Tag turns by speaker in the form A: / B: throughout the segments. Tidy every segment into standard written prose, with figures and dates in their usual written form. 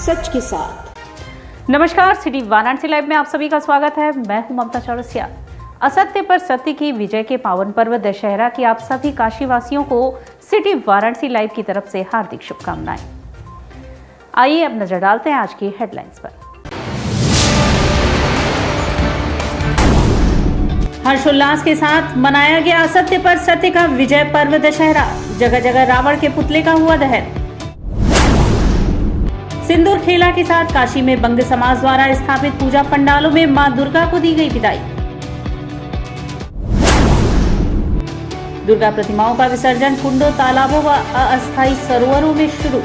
A: सच के साथ।
B: नमस्कार, सिटी वाराणसी लाइव में आप सभी का स्वागत है। मैं हूं ममता चौरसिया। असत्य पर सत्य की विजय के पावन पर्व दशहरा की आप सभी काशीवासियों को सिटी वाराणसी लाइव की तरफ से हार्दिक शुभकामनाएं। आइए अब नजर डालते हैं आज की हेडलाइंस पर। हर्षोल्लास के साथ मनाया गया असत्य पर सत्य का विजय पर्व दशहरा। जगह जगह रावण के पुतले का हुआ दहन। सिंदूर खेला के साथ काशी में बंग समाज द्वारा स्थापित पूजा पंडालों में मां दुर्गा को दी गई विदाई। दुर्गा प्रतिमाओं का विसर्जन कुंडों, तालाबों व अस्थायी सरोवरों में शुरू।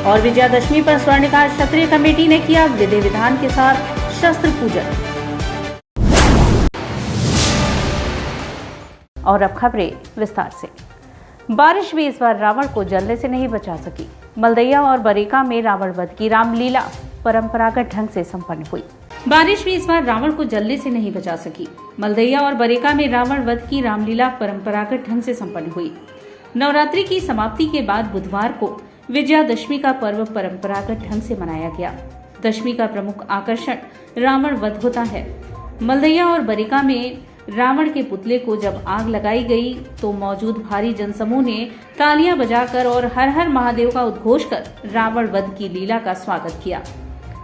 B: और विजयादशमी पर स्वर्णकार क्षत्रिय कमेटी ने किया विधि विधान के साथ शस्त्र पूजन। और अब खबरें विस्तार से। बारिश भी इस बार रावण को जलने से नहीं बचा सकी। मलदैया और बरेका में रावण वध की रामलीला परंपरागत ढंग से संपन्न हुई। बारिश भी इस बार रावण को जलने से नहीं बचा सकी। मलदैया और बरेका में रावण वध की रामलीला परंपरागत ढंग से संपन्न हुई। नवरात्रि की समाप्ति के बाद बुधवार को विजयादशमी का पर्व परंपरागत ढंग से मनाया गया। दशमी का प्रमुख आकर्षण रावण वध होता है। मलदैया और बरेका में रावण के पुतले को जब आग लगाई गई तो मौजूद भारी जनसमूह ने तालियां बजाकर और हर हर महादेव का उद्घोष कर रावण वध की लीला का स्वागत किया।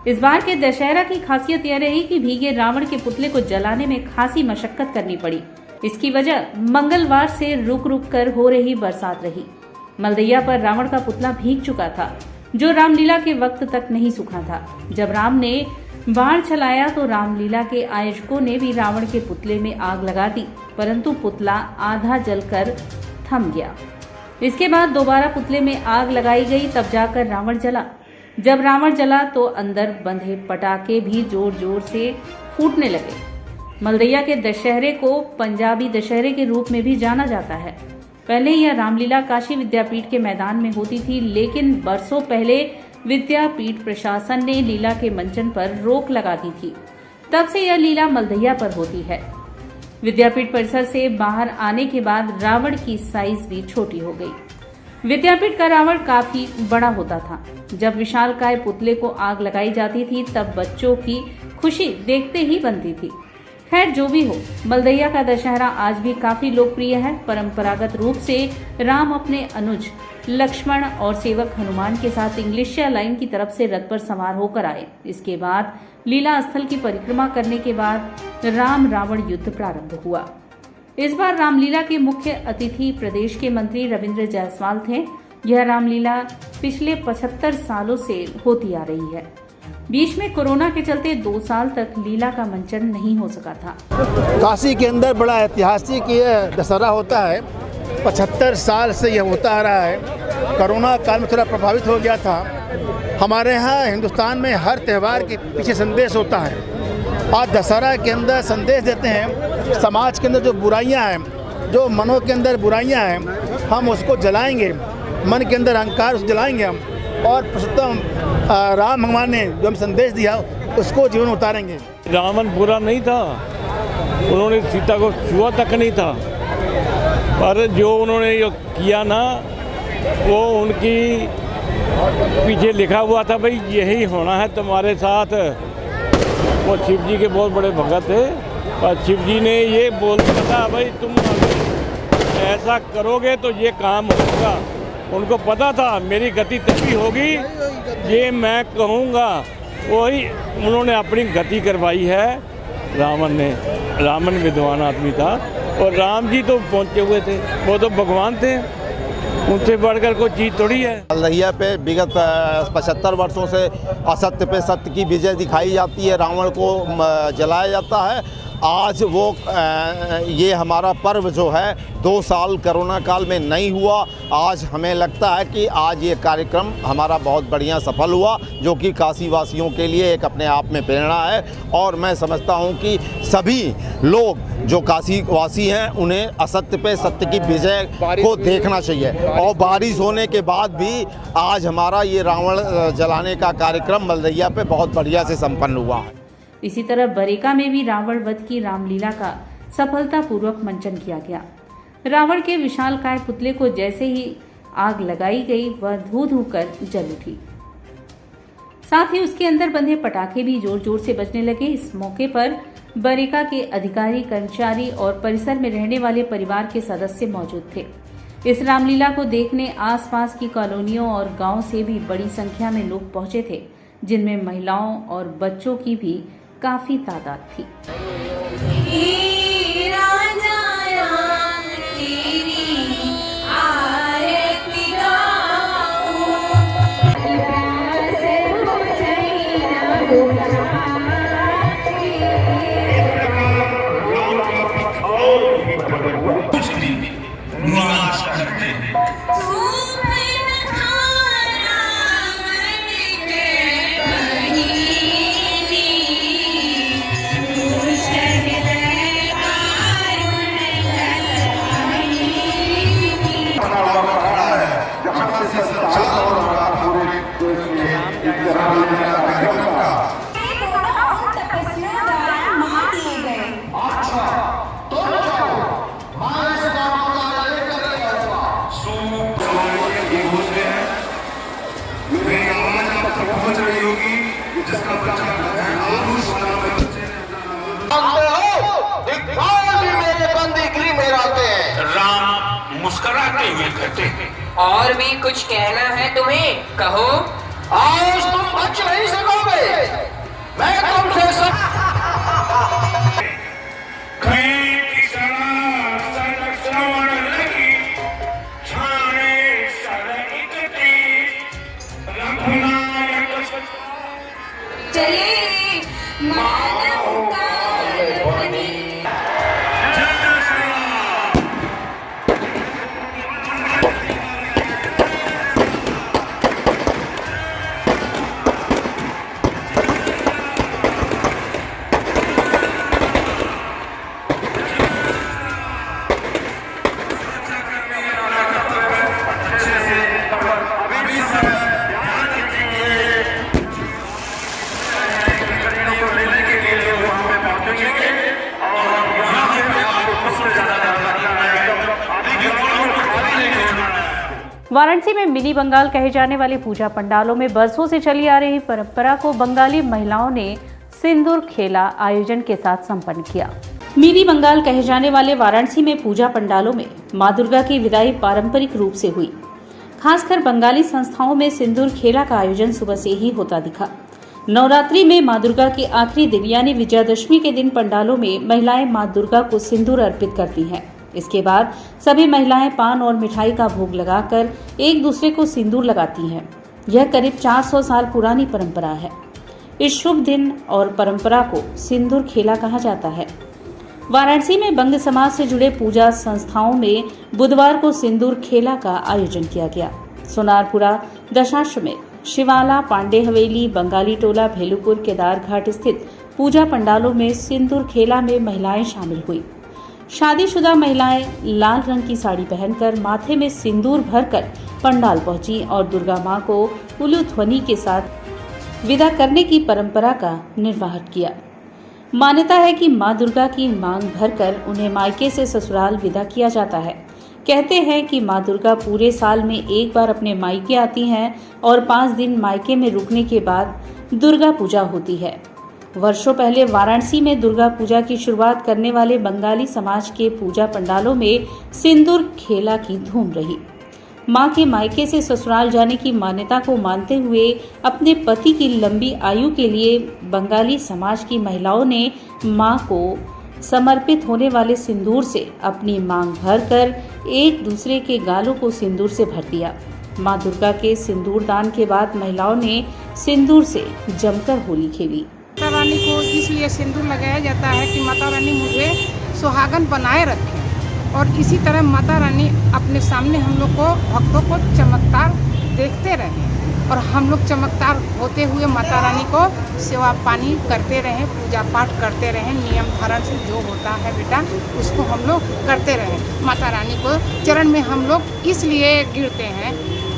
B: इस बार के दशहरा की खासियत यह रही कि भीगे रावण के पुतले को जलाने में खासी मशक्कत करनी पड़ी। इसकी वजह मंगलवार से रुक रुक कर हो रही बरसात रही। मलदैया पर रावण का पुतला भीग चुका था, जो रामलीला के वक्त तक नहीं सूखा था। जब राम ने बाण चलाया तो रामलीला के आयोजकों ने भी रावण के पुतले में आग लगा दी, परंतु पुतला आधा जलकर थम गया। इसके बाद दोबारा पुतले में आग लगाई गई, तब जाकर रावण जला। जब रावण जला तो अंदर बंधे पटाखे भी जोर जोर से फूटने लगे। मलदैया के दशहरे को पंजाबी दशहरे के रूप में भी जाना जाता है। पहले यह रामलीला काशी विद्यापीठ के मैदान में होती थी, लेकिन बरसों पहले विद्यापीठ प्रशासन ने लीला के मंचन पर रोक लगा दी थी। तब से यह लीला मलदैया पर होती है। विद्यापीठ परिसर से बाहर आने के बाद रावण की साइज भी छोटी हो गई। विद्यापीठ का रावण काफी बड़ा होता था। जब विशालकाय पुतले को आग लगाई जाती थी तब बच्चों की खुशी देखते ही बनती थी। खैर, जो भी हो, मलदैया का दशहरा आज भी काफी लोकप्रिय है। परंपरागत रूप से राम अपने अनुज लक्ष्मण और सेवक हनुमान के साथ इंग्लिशिया लाइन की तरफ से रथ पर सवार होकर आए। इसके बाद लीला स्थल की परिक्रमा करने के बाद राम रावण युद्ध प्रारंभ हुआ। इस बार रामलीला के मुख्य अतिथि प्रदेश के मंत्री रविंद्र जायसवाल थे। यह रामलीला पिछले 75 सालों से होती आ रही है। बीच में कोरोना के चलते 2 साल तक लीला का मंचन नहीं हो सका था।
C: काशी के अंदर बड़ा ऐतिहासिक ये दशहरा होता है। 75 साल से यह होता आ रहा है। कोरोना काल में थोड़ा प्रभावित हो गया था। हमारे यहाँ हिंदुस्तान में हर त्यौहार के पीछे संदेश होता है। आज दशहरा के अंदर संदेश देते हैं, समाज के अंदर जो बुराइयाँ हैं, जो मनों के अंदर बुराइयाँ हैं, हम उसको जलाएंगे। मन के अंदर अहंकार उसको जलाएंगे हम, और पुरुषोत्तम राम भगवान ने जो हम संदेश दिया उसको जीवन उतारेंगे।
D: रावण बुरा नहीं था, उन्होंने सीता को छुआ तक नहीं था, पर जो उन्होंने ये किया ना, वो उनकी पीछे लिखा हुआ था, भाई यही होना है तुम्हारे साथ। वो शिव जी के बहुत बड़े भगत थे, और शिव जी ने ये बोल दिया था, भाई तुम ऐसा करोगे तो ये काम होगा। उनको पता था मेरी गति तभी होगी ये मैं कहूँगा। वही उन्होंने अपनी गति करवाई है रावण ने। रावण विद्वान आदमी था, और राम जी तो पहुँचे हुए थे, वो तो भगवान थे, उनसे बढ़कर कोई चीज़ थोड़ी है।
C: मलदैया पे विगत 75 वर्षों से असत्य पे सत्य की विजय दिखाई जाती है। रावण को जलाया जाता है। आज वो ये हमारा पर्व जो है 2 साल कोरोना काल में नहीं हुआ। आज हमें लगता है कि आज ये कार्यक्रम हमारा बहुत बढ़िया सफल हुआ, जो कि काशी वासियों के लिए एक अपने आप में प्रेरणा है। और मैं समझता हूँ कि सभी लोग जो काशी वासी हैं उन्हें असत्य पे सत्य की विजय को देखना चाहिए। और बारिश होने के बाद भी आज हमारा ये रावण जलाने का कार्यक्रम मलदैया पे बहुत बढ़िया से संपन्न हुआ है।
B: इसी तरह बरेका में भी रावण वध की रामलीला का सफलतापूर्वक मंचन किया गया। रावण के विशालकाय पुतले को जैसे ही आग लगाई गई वह धू धू कर जल उठी। साथ ही उसके अंदर बंधे पटाखे भी जोर जोर से बजने लगे। इस मौके पर बरेका के अधिकारी, कर्मचारी और परिसर में रहने वाले परिवार के सदस्य मौजूद थे। इस रामलीला को देखने आसपास की कॉलोनियों और गांव से भी बड़ी संख्या में लोग पहुंचे थे, जिनमें महिलाओं और बच्चों की भी काफी तादाद थी।
A: राम मुस्कुराते हुए कहते हैं,
E: और भी कुछ कहना है तुम्हें, कहो।
A: आज तुम बच नहीं सकोगे, मैं तुमसे सब
E: चलिए मानव का ध्वनि।
B: वाराणसी में मिनी बंगाल कहे जाने वाले पूजा पंडालों में बरसों से चली आ रही परंपरा को बंगाली महिलाओं ने सिंदूर खेला आयोजन के साथ संपन्न किया। मिनी बंगाल कहे जाने वाले वाराणसी में पूजा पंडालों में मां दुर्गा की विदाई पारंपरिक रूप से हुई। खासकर बंगाली संस्थाओं में सिंदूर खेला का आयोजन सुबह से ही होता दिखा। नवरात्रि में मां दुर्गा के आखिरी दिन यानी विजयादशमी के दिन पंडालों में महिलाएं मां दुर्गा को सिंदूर अर्पित करती हैं। इसके बाद सभी महिलाएं पान और मिठाई का भोग लगाकर एक दूसरे को सिंदूर लगाती हैं। यह करीब 400 साल पुरानी परंपरा है। इस शुभ दिन और परंपरा को सिंदूर खेला कहा जाता है। वाराणसी में बंग समाज से जुड़े पूजा संस्थाओं में बुधवार को सिंदूर खेला का आयोजन किया गया। सोनारपुरा, दशाश्वमेध, शिवाला, पांडे हवेली, बंगाली टोला, भेलुपुर, केदार घाट स्थित पूजा पंडालों में सिंदूर खेला में महिलाएं शामिल हुई। शादीशुदा महिलाएं लाल रंग की साड़ी पहनकर माथे में सिंदूर भरकर पंडाल पहुंची और दुर्गा मां को उलू ध्वनि के साथ विदा करने की परंपरा का निर्वाह किया। मान्यता है कि मां दुर्गा की मांग भरकर उन्हें मायके से ससुराल विदा किया जाता है। कहते हैं कि मां दुर्गा पूरे साल में एक बार अपने मायके आती हैं और 5 दिन मायके में रुकने के बाद दुर्गा पूजा होती है। वर्षों पहले वाराणसी में दुर्गा पूजा की शुरुआत करने वाले बंगाली समाज के पूजा पंडालों में सिंदूर खेला की धूम रही। मां के मायके से ससुराल जाने की मान्यता को मानते हुए अपने पति की लंबी आयु के लिए बंगाली समाज की महिलाओं ने मां को समर्पित होने वाले सिंदूर से अपनी मांग भरकर एक दूसरे के गालों को सिंदूर से भर दिया। मां दुर्गा के सिंदूर दान के बाद महिलाओं ने सिंदूर से जमकर होली खेली।
F: माता रानी को इसलिए सिंदूर लगाया जाता है कि माता रानी मुझे सुहागन बनाए रखे और इसी तरह माता रानी अपने सामने हम लोग को भक्तों को चमत्कार देखते रहें और हम लोग चमत्कार होते हुए माता रानी को सेवा पानी करते रहें, पूजा पाठ करते रहें। नियम धारण से जो होता है बेटा उसको हम लोग करते रहें। माता रानी को चरण में हम लोग इसलिए गिरते हैं,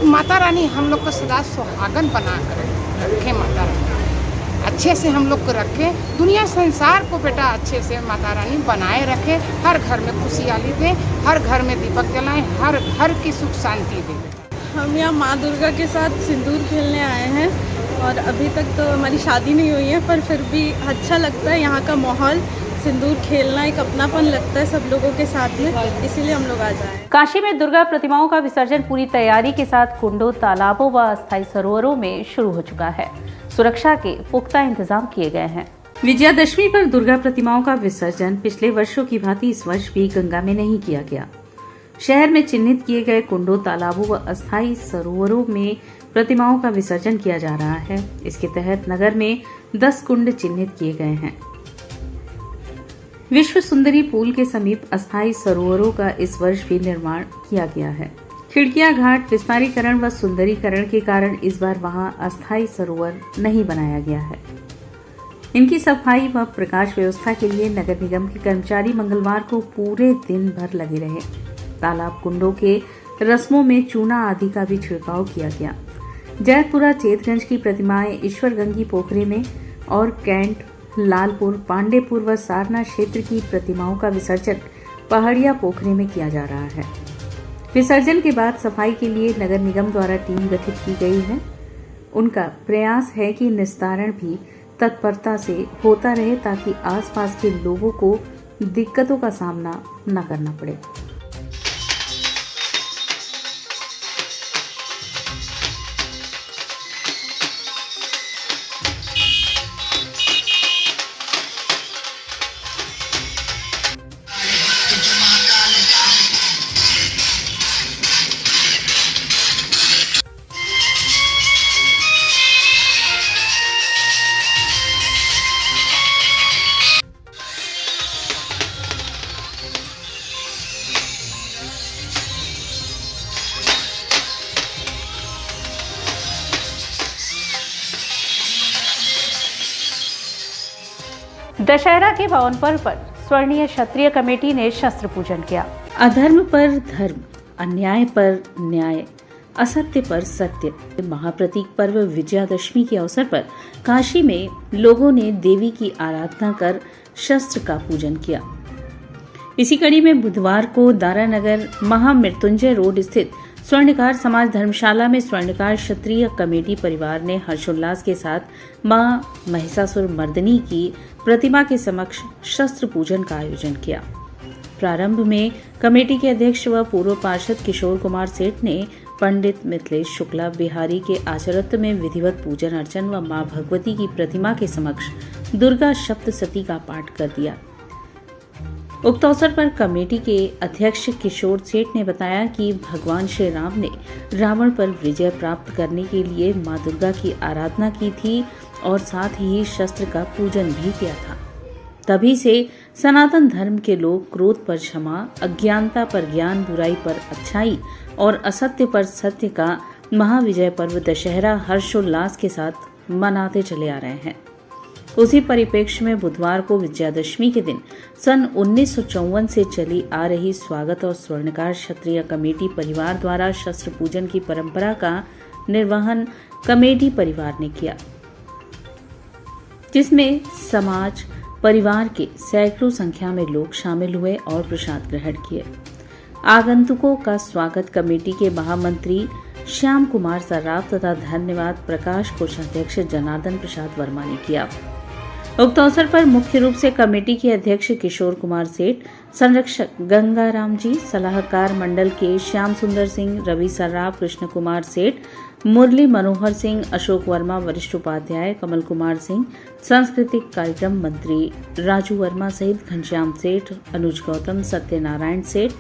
F: माता रानी हम लोग को सदा सुहागन बना कर रखें। माता रानी अच्छे से हम लोग को रखें, दुनिया संसार को बेटा अच्छे से माता रानी बनाए रखे, हर घर में खुशहाली दे, हर घर में दीपक जलाएं, हर घर की सुख शांति दे।
G: हम यहाँ माँ दुर्गा के साथ सिंदूर खेलने आए हैं और अभी तक तो हमारी शादी नहीं हुई है, पर फिर भी अच्छा लगता है यहाँ का माहौल। सिंदूर खेलना एक अपनापन लगता है सब लोगों के साथ में, इसीलिए हम लोग आ जाए।
B: काशी में दुर्गा प्रतिमाओं का विसर्जन पूरी तैयारी के साथ कुंडों, तालाबों व अस्थायी सरोवरों में शुरू हो चुका है। सुरक्षा के पुख्ता इंतजाम किए गए हैं। विजयादशमी पर दुर्गा प्रतिमाओं का विसर्जन पिछले वर्षों की भांति इस वर्ष भी गंगा में नहीं किया गया। शहर में चिन्हित किए गए कुंडों, तालाबों व अस्थायी सरोवरों में प्रतिमाओं का विसर्जन किया जा रहा है। इसके तहत नगर में 10 कुंड चिन्हित किए गए हैं। विश्व सुंदरी पुल के समीप अस्थायी सरोवरों का इस वर्ष भी निर्माण किया गया है। खिड़कियां घाट विस्तारीकरण व सुंदरीकरण के कारण इस बार वहां अस्थायी सरोवर नहीं बनाया गया है। इनकी सफाई व प्रकाश व्यवस्था के लिए नगर निगम के कर्मचारी मंगलवार को पूरे दिन भर लगे रहे। तालाब, कुंडों के रस्मों में चूना आदि का भी छिड़काव किया गया। जैतपुरा चेतगंज की प्रतिमाएं ईश्वरगंगी पोखरे में और कैंट, लालपुर, पांडेपुर व सारना क्षेत्र की प्रतिमाओं का विसर्जन पहाड़िया पोखरे में किया जा रहा है। विसर्जन के बाद सफाई के लिए नगर निगम द्वारा टीम गठित की गई है। उनका प्रयास है कि निस्तारण भी तत्परता से होता रहे ताकि आसपास के लोगों को दिक्कतों का सामना न करना पड़े। दशहरा के पावन पर्व पर स्वर्णीय क्षत्रिय कमेटी ने शस्त्र पूजन किया। अधर्म पर धर्म, अन्याय पर न्याय, असत्य पर सत्य महाप्रतीक पर्व विजयादशमी के अवसर पर काशी में लोगों ने देवी की आराधना कर शस्त्र का पूजन किया। इसी कड़ी में बुधवार को दारानगर महामृत्युंजय रोड स्थित स्वर्णकार समाज धर्मशाला में स्वर्णकार क्षत्रिय कमेटी परिवार ने हर्षोल्लास के साथ मां महिषासुर मर्दिनी की प्रतिमा के समक्ष शस्त्र पूजन का आयोजन किया। प्रारंभ में कमेटी के अध्यक्ष व पूर्व पार्षद किशोर कुमार सेठ ने पंडित मिथिलेश शुक्ला बिहारी के आचरत्व में विधिवत पूजन अर्चन व मां भगवती की प्रतिमा के समक्ष दुर्गा सप्तशती का पाठ कर दिया। उक्त अवसर पर कमेटी के अध्यक्ष किशोर सेठ ने बताया कि भगवान श्री राम ने रावण पर विजय प्राप्त करने के लिए मां दुर्गा की आराधना की थी और साथ ही शस्त्र का पूजन भी किया था। तभी से सनातन धर्म के लोग क्रोध पर क्षमा, अज्ञानता पर ज्ञान, बुराई पर अच्छाई और असत्य पर सत्य का महाविजय पर्व दशहरा हर्षोल्लास के साथ मनाते चले आ रहे हैं। उसी परिप्रेक्ष्य में बुधवार को विजयादशमी के दिन सन 1954 से चली आ रही स्वागत और स्वर्णकार क्षत्रिय कमेटी परिवार द्वारा शस्त्र पूजन की परंपरा का निर्वहन कमेटी परिवार ने किया, जिसमें समाज परिवार के सैकड़ों संख्या में लोग शामिल हुए और प्रसाद ग्रहण किए। आगंतुकों का स्वागत कमेटी के महामंत्री श्याम कुमार सर्राफ तथा धन्यवाद प्रकाश कोषाध्यक्ष जनार्दन प्रसाद वर्मा ने किया। उक्त अवसर पर मुख्य रूप से कमेटी के अध्यक्ष किशोर कुमार सेठ, संरक्षक गंगाराम जी, सलाहकार मंडल के श्याम सुंदर सिंह, रवि सर्राफ, कृष्ण कुमार सेठ, मुरली मनोहर सिंह, अशोक वर्मा, वरिष्ठ उपाध्याय कमल कुमार सिंह, सांस्कृतिक कार्यक्रम मंत्री राजू वर्मा सहित घनश्याम सेठ, अनुज गौतम, सत्यनारायण सेठ,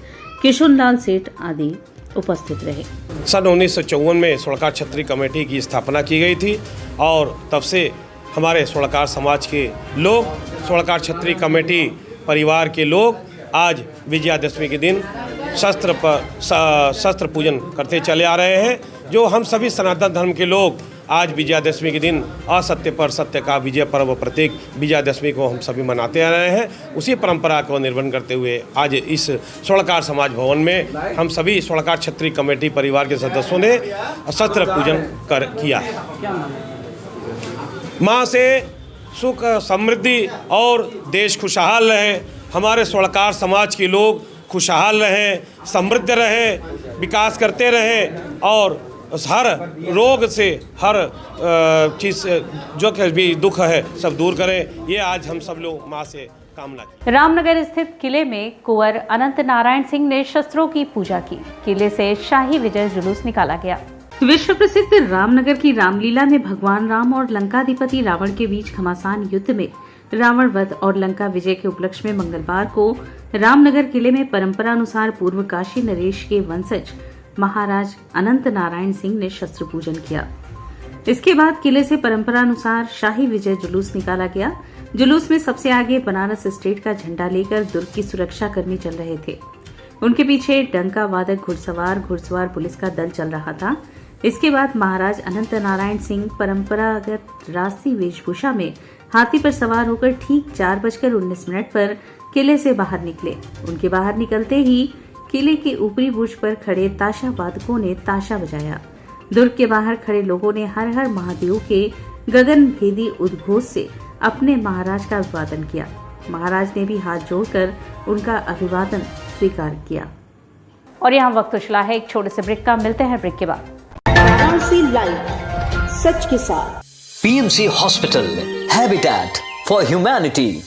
B: किशोर लाल सेठ आदि उपस्थित रहे।
H: सन 1954 में स्वर्णकार क्षत्रिय कमेटी की स्थापना की गई थी और तब से हमारे स्वर्णकार समाज के लोग, स्वर्णकार क्षत्रिय कमेटी परिवार के लोग आज विजयादशमी के दिन शस्त्र पूजन करते चले आ रहे हैं। जो हम सभी सनातन धर्म के लोग आज विजयादशमी के दिन असत्य पर सत्य का विजय पर्व प्रतीक विजयादशमी को हम सभी मनाते आ रहे हैं, उसी परंपरा को निर्वहन करते हुए आज इस स्वर्णकार समाज भवन में हम सभी स्वर्णकार क्षत्रिय कमेटी परिवार के सदस्यों ने शस्त्र पूजन किया है। माँ से सुख समृद्धि और देश खुशहाल रहे, हमारे स्वर्णकार समाज के लोग खुशहाल रहें, समृद्ध रहें, विकास करते रहें और हर रोग से हर चीज़ जो भी दुख है सब दूर करें। ये आज हम सब लोग माँ से कामना की।
B: रामनगर स्थित किले में कुंवर अनंत नारायण सिंह ने शस्त्रों की पूजा की। किले से शाही विजय जुलूस निकाला गया। विश्व प्रसिद्ध रामनगर की रामलीला में भगवान राम और लंकाधिपति रावण के बीच घमासान युद्ध में रावण वध और लंका विजय के उपलक्ष्य में मंगलवार को रामनगर किले में परंपरा अनुसार पूर्व काशी नरेश के वंशज महाराज अनंत नारायण सिंह ने शस्त्र पूजन किया। इसके बाद किले से परंपरा अनुसार शाही विजय जुलूस निकाला गया। जुलूस में सबसे आगे बनारस स्टेट का झंडा लेकर दुर्ग की सुरक्षा कर्मी चल रहे थे। उनके पीछे डंका वादक घुड़सवार पुलिस का दल चल रहा था। इसके बाद महाराज अनंत नारायण सिंह परंपरागत राष्ट्रीय वेशभूषा में हाथी पर सवार होकर ठीक 4:19 पर किले से बाहर निकले। उनके बाहर निकलते ही किले के ऊपरी बुर्ज पर खड़े ताशा वादकों ने ताशा बजाया। दुर्ग के बाहर खड़े लोगों ने हर हर महादेव के गगन भेदी उद्घोष से अपने महाराज का अभिवादन किया। महाराज ने भी हाथ जोड़कर उनका अभिवादन स्वीकार किया। और यहाँ वक्त चला है एक छोटे से ब्रेक का। मिलते हैं ब्रेक के बाद।
I: सच के साथ PMC hospital habitat for humanity.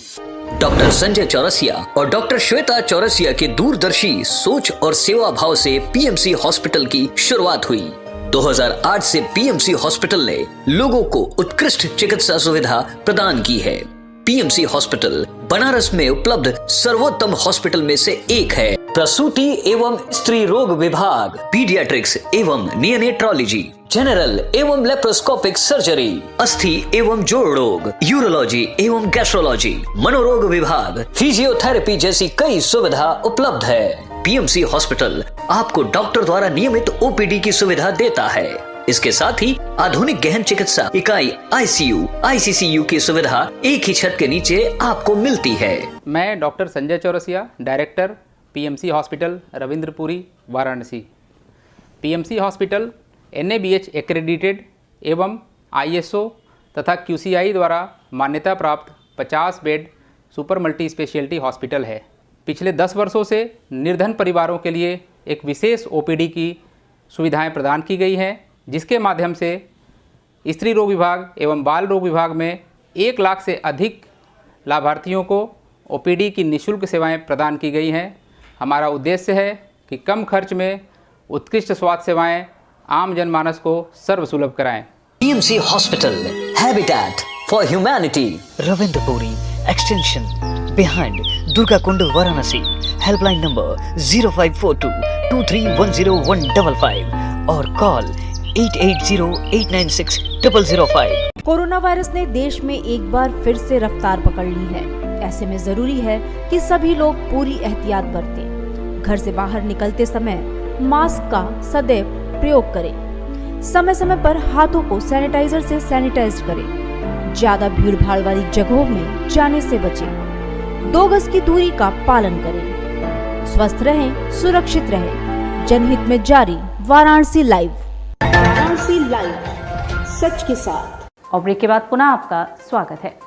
I: Doctor Sanjay Chaurasia और डॉक्टर श्वेता चौरसिया के दूरदर्शी सोच और सेवा भाव से पीएमसी हॉस्पिटल की शुरुआत हुई। 2008 से पीएमसी हॉस्पिटल ने लोगों को उत्कृष्ट चिकित्सा सुविधा प्रदान की है। पीएमसी हॉस्पिटल बनारस में उपलब्ध सर्वोत्तम हॉस्पिटल में से एक है। प्रसूति एवं स्त्री रोग विभाग, पीडियाट्रिक्स एवं नियोनेट्रोलॉजी, जनरल एवं लेप्रोस्कोपिक सर्जरी, अस्थि एवं जोड़ रोग, यूरोलॉजी एवं गैस्ट्रोलॉजी, मनोरोग विभाग, फिजियोथेरेपी जैसी कई सुविधा उपलब्ध है। पीएमसी हॉस्पिटल आपको डॉक्टर द्वारा नियमित ओपीडी की सुविधा देता है। इसके साथ ही आधुनिक गहन चिकित्सा इकाई आईसीयू, आईसीसीयू की सुविधा एक ही छत के नीचे आपको मिलती है।
J: मैं doctor Sanjay Chaurasia, director PMC hospital Ravindrapuri, Varanasi. PMC hospital NABH accredited एवं ISO तथा QCI द्वारा मान्यता प्राप्त 50 bed super multi speciality hospital है। पिछले 10 वर्षों से निर्धन परिवारों के लिए एक विशेष OPD की सुविधाएं प्रदान की गई हैं, जिसके माध्यम से स्त्री रोग विभाग एवं बाल रोग विभाग में 1 लाख से अधिक लाभार्थियों को OPD की निःशुल्क सेवाएं प्रदान की गई हैं। हमारा उद्देश्य है कि कम खर्च में उत्कृष्ट स्वास्थ्य सेवाएं आम जनमानस को सर्वसुलभ कराएं।
I: PMC hospital habitat for humanity, Ravindrapuri extension behind Durga Kund, Varanasi. Helpline number 0542231015 और कॉल 8808960005।
K: कोरोना वायरस ने देश में एक बार फिर से रफ्तार पकड़ ली है। ऐसे में जरूरी है कि सभी लोग पूरी एहतियात बरतें। घर से बाहर निकलते समय मास्क का सदैव प्रयोग करें। समय समय पर हाथों को सैनिटाइजर से सैनिटाइज करें। ज्यादा भीड़ भाड़ वाली जगहों में जाने से बचें। 2 गज की दूरी का पालन करें। स्वस्थ रहें, सुरक्षित रहें। जनहित में जारी वाराणसी लाइव। वाराणसी लाइव, सच के साथ।
B: और ब्रेक के बाद पुनः आपका स्वागत है।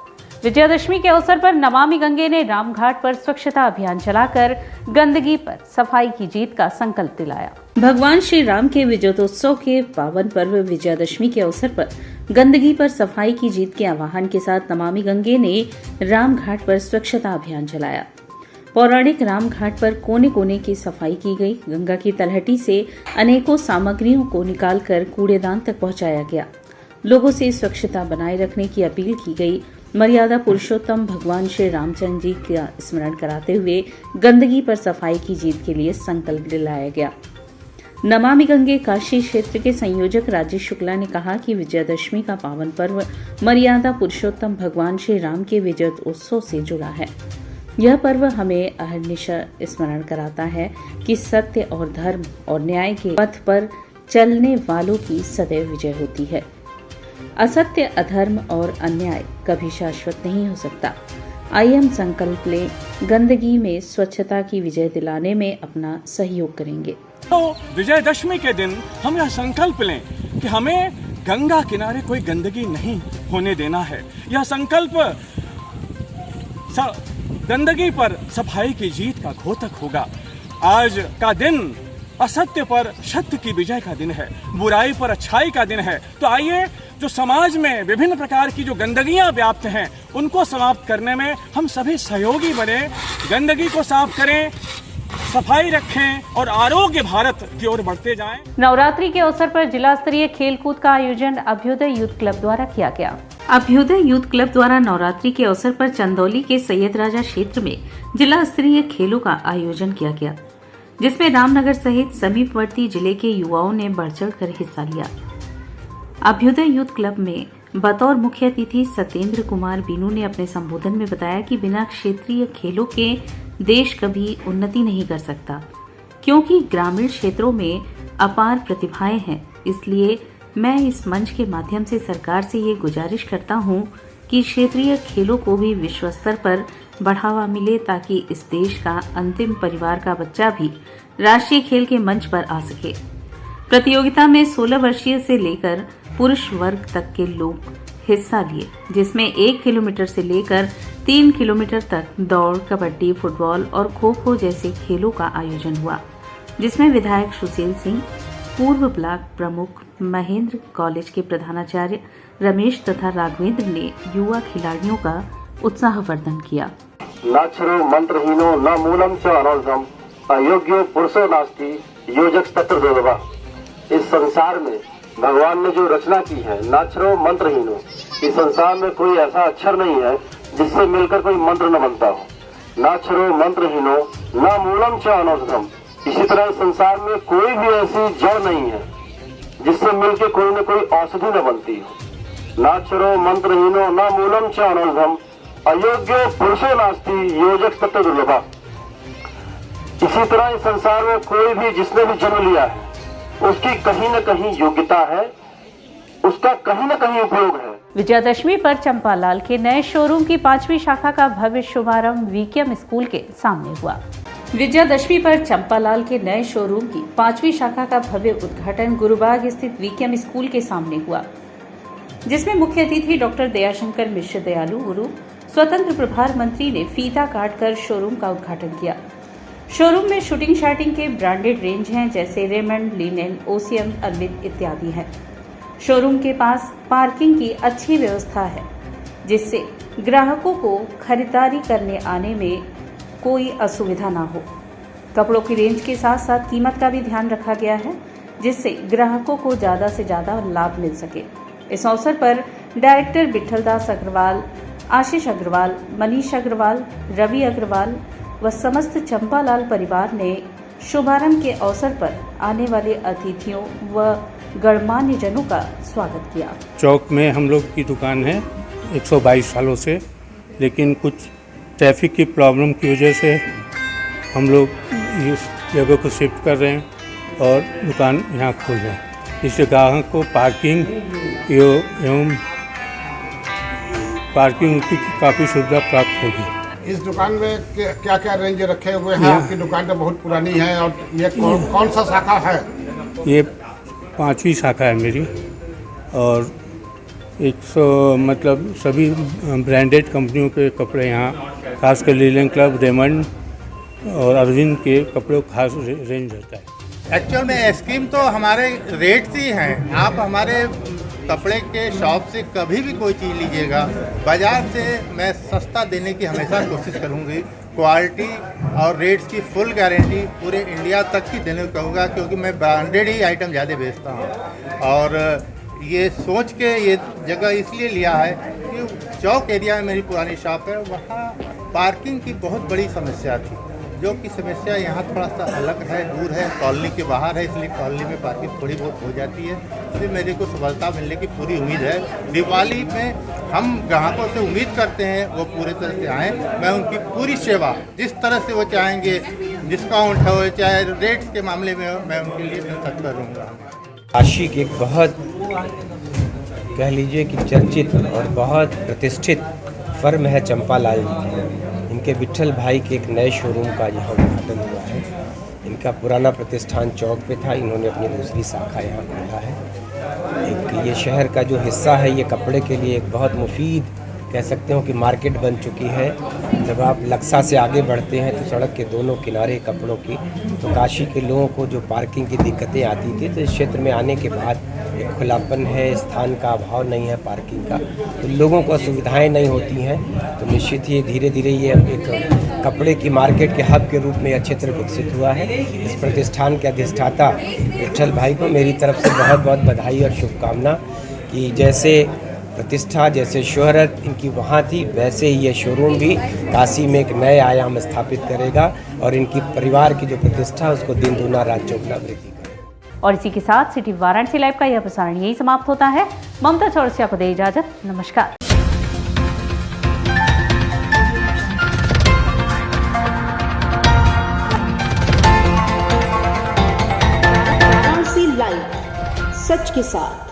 B: विजयादशमी के अवसर पर नमामि गंगे ने रामघाट पर स्वच्छता अभियान चलाकर गंदगी पर सफाई की जीत का संकल्प दिलाया। भगवान श्री राम के विजयोत्सव के पावन पर्व विजयादशमी के अवसर पर गंदगी पर सफाई की जीत के आह्वान के साथ नमामि गंगे ने रामघाट पर स्वच्छता अभियान चलाया। पौराणिक रामघाट पर कोने कोने की सफाई की गई। गंगा की तलहटी से अनेकों सामग्रियों को निकालकर कूड़ेदान तक पहुंचाया गया। लोगों से स्वच्छता बनाए रखने की अपील की गई। मर्यादा पुरुषोत्तम भगवान श्री रामचंद्र जी का स्मरण कराते हुए गंदगी पर सफाई की जीत के लिए संकल्प दिलाया गया। नमामि गंगे काशी क्षेत्र के संयोजक राजेश शुक्ला ने कहा कि विजयादशमी का पावन पर्व मर्यादा पुरुषोत्तम भगवान श्री राम के विजयोत्सव से जुड़ा है। यह पर्व हमें अहर्निशा स्मरण कराता है कि सत्य और धर्म और न्याय के पथ पर चलने वालों की सदैव विजय होती है। असत्य, अधर्म और अन्याय कभी शाश्वत नहीं हो सकता। आइए हम संकल्प लें, गंदगी में स्वच्छता की विजय दिलाने में अपना सहयोग करेंगे।
L: तो विजयदशमी के दिन हम यह संकल्प लें कि हमें गंगा किनारे कोई गंदगी नहीं होने देना है। यह संकल्प गंदगी पर सफाई की जीत का घोतक होगा। आज का दिन असत्य पर सत्य की विजय का दिन है, बुराई पर अच्छाई का दिन है। तो आइए जो समाज में विभिन्न प्रकार की जो गंदगियां व्याप्त हैं उनको समाप्त करने में हम सभी सहयोगी बने, गंदगी को साफ करें, सफाई रखें और आरोग्य भारत की ओर बढ़ते जाएं।
B: नवरात्रि के अवसर पर जिला स्तरीय खेलकूद का आयोजन अभ्युदय यूथ क्लब द्वारा किया गया। अभ्युदय यूथ क्लब द्वारा नवरात्रि के अवसर पर चंदौली के सैयद राजा क्षेत्र में जिला स्तरीय खेलों का आयोजन किया गया, जिसमें रामनगर सहित समीपवर्ती जिले के युवाओं ने बढ़ चढ़ कर हिस्सा लिया। अभ्युदय यूथ क्लब में बतौर मुख्य अतिथि सत्येंद्र कुमार बीनू ने अपने संबोधन में बताया कि बिना क्षेत्रीय खेलों के देश कभी उन्नति नहीं कर सकता, क्योंकि ग्रामीण क्षेत्रों में अपार प्रतिभाएं हैं। इसलिए मैं इस मंच के माध्यम से सरकार से ये गुजारिश करता हूं कि क्षेत्रीय खेलों को भी विश्व स्तर पर बढ़ावा मिले, ताकि इस देश का अंतिम परिवार का बच्चा भी राष्ट्रीय खेल के मंच पर आ सके। प्रतियोगिता में 16 वर्षीय से लेकर पुरुष वर्ग तक के लोग हिस्सा लिए, जिसमें 1 किलोमीटर से लेकर 3 किलोमीटर तक दौड़, कबड्डी, फुटबॉल और खो खो जैसे खेलों का आयोजन हुआ, जिसमें विधायक सुशील सिंह, पूर्व ब्लॉक प्रमुख महेंद्र, कॉलेज के प्रधानाचार्य रमेश तथा राघवेंद्र ने युवा खिलाड़ियों का उत्साहवर्धन किया।
A: नाक्षरो मंत्रहीनो न मूलम च अनौषधम अयोग्यो पुरुषो नास्ति योजक तत्र दुर्लभः। इस संसार में भगवान ने जो रचना की है, नाक्षरो मंत्रहीनो, इस संसार में कोई ऐसा अक्षर नहीं है जिससे मिलकर कोई मंत्र न बनता हो। नाक्षरो मंत्रहीनो न मूलम च अनौषधम, इसी तरह संसार में कोई भी ऐसी जड़ नहीं है जिससे मिलकर कोई न कोई औषधि न बनती हो। नाक्षरो मंत्रहीनो न मूलम च अनौषधम अयोग्य पुरुषो नास्ति योजक तत्र दुर्लभः। इसी तरह इस संसार में कोई भी जिसने भी जन्म लिया है उसकी कहीं न कहीं योग्यता है, उसका कहीं न कहीं उपयोग है।
B: विजयादशमी पर चंपालाल के नए शोरूम की 5वीं शाखा का भव्य शुभारंभ वीकेएम स्कूल के सामने हुआ। विजयादशमी पर चंपालाल के नए शोरूम की 5वीं शाखा का भव्य उद्घाटन गुरुबाग स्थित वीकेएम स्कूल के सामने हुआ, जिसमें मुख्य अतिथि डॉक्टर दयाशंकर मिश्र दयालु गुरु स्वतंत्र प्रभार मंत्री ने फीता काटकर शोरूम का उद्घाटन किया। शोरूम में शूटिंग शार्टिंग के ब्रांडेड रेंज हैं, जैसे रेमंड, लिनेन, ओसियम, अरविंद इत्यादि हैं। शोरूम के पास पार्किंग की अच्छी व्यवस्था है, जिससे ग्राहकों को खरीदारी करने आने में कोई असुविधा ना हो। कपड़ों की रेंज के साथ साथ कीमत का भी ध्यान रखा गया है, जिससे ग्राहकों को ज़्यादा से ज़्यादा लाभ मिल सके। इस अवसर पर डायरेक्टर विठलदास अग्रवाल, आशीष अग्रवाल, मनीष अग्रवाल, रवि अग्रवाल व समस्त चंपालाल परिवार ने शुभारंभ के अवसर पर आने वाले अतिथियों व गणमान्य जनों का स्वागत किया।
M: चौक में हम लोग की दुकान है 122 सालों से, लेकिन कुछ ट्रैफिक की प्रॉब्लम की वजह से हम लोग इस जगह को शिफ्ट कर रहे हैं और दुकान यहाँ खोल रहे हैं। इससे ग्राहक को पार्किंग एवं पार्किंग की काफ़ी सुविधा प्राप्त होगी।
N: इस दुकान में क्या क्या रेंज रखे हुए हैं? आपकी दुकान तो बहुत पुरानी है, और ये कौन सा शाखा है?
M: ये 5वीं शाखा है मेरी, और 100 मतलब सभी ब्रांडेड कंपनियों के कपड़े यहाँ, खासकर लिनेन क्लब, रेमंड और अरविंद के कपड़ों का खास रेंज रहता है।
O: एक्चुअल में स्कीम तो हमारे रेट्स ही हैं। आप हमारे कपड़े के शॉप से कभी भी कोई चीज़ लीजिएगा, बाज़ार से मैं सस्ता देने की हमेशा कोशिश करूँगी। क्वालिटी और रेट्स की फुल गारंटी पूरे इंडिया तक की देने को कहूँगा, क्योंकि मैं ब्रांडेड ही आइटम ज़्यादा बेचता हूँ। और ये सोच के ये जगह इसलिए लिया है कि चौक एरिया में मेरी पुरानी शॉप है, वहाँ पार्किंग की बहुत बड़ी समस्या थी, जो कि समस्या यहाँ थोड़ा सा अलग है, दूर है, कॉलोनी के बाहर है, इसलिए कॉलोनी में पार्किंग थोड़ी बहुत हो जाती है। इसलिए मेरे को सफलता मिलने की पूरी उम्मीद है। दिवाली में हम ग्राहकों से उम्मीद करते हैं वो पूरे तरह से आएँ। मैं उनकी पूरी सेवा जिस तरह से वो चाहेंगे, डिस्काउंट हो चाहे रेट्स के मामले में हो, मैं उनके लिए तत्पर रहूँगा।
P: आशिक एक बहुत कह लीजिए कि चर्चित और बहुत प्रतिष्ठित फर्म है चंपालाल। इनके विठल भाई के एक नए शोरूम का यहाँ उद्घाटन हुआ है। इनका पुराना प्रतिष्ठान चौक पे था, इन्होंने अपनी दूसरी शाखा यहाँ खोला है। एक ये शहर का जो हिस्सा है, ये कपड़े के लिए एक बहुत मुफीद कह सकते हो कि मार्केट बन चुकी है। जब आप लक्सा से आगे बढ़ते हैं तो सड़क के दोनों किनारे कपड़ों की, तो काशी के लोगों को जो पार्किंग की दिक्कतें आती थी, तो इस क्षेत्र में आने के बाद एक खुलापन है, स्थान का अभाव नहीं है पार्किंग का, तो लोगों को असुविधाएं नहीं होती हैं। तो निश्चित ही धीरे धीरे ये एक कपड़े की मार्केट के हब के रूप में यह क्षेत्र विकसित हुआ है। इस प्रतिष्ठान के अधिष्ठाता विट्ठल भाई को मेरी तरफ से बहुत बहुत बधाई और शुभकामना कि जैसे प्रतिष्ठा, जैसे शोहरत इनकी वहाँ थी, वैसे ही ये शोरूम भी काशी में एक नए आयाम स्थापित करेगा और इनकी परिवार की जो प्रतिष्ठा उसको दिन दूना रात चौगुना वृद्धि करेगा।
B: और इसी के साथ सिटी वाराणसी लाइव का यह प्रसारण यही समाप्त होता है। ममता चौरसिया को दे इजाजत। नमस्कार।
K: वाराणसी लाइव, सच के साथ।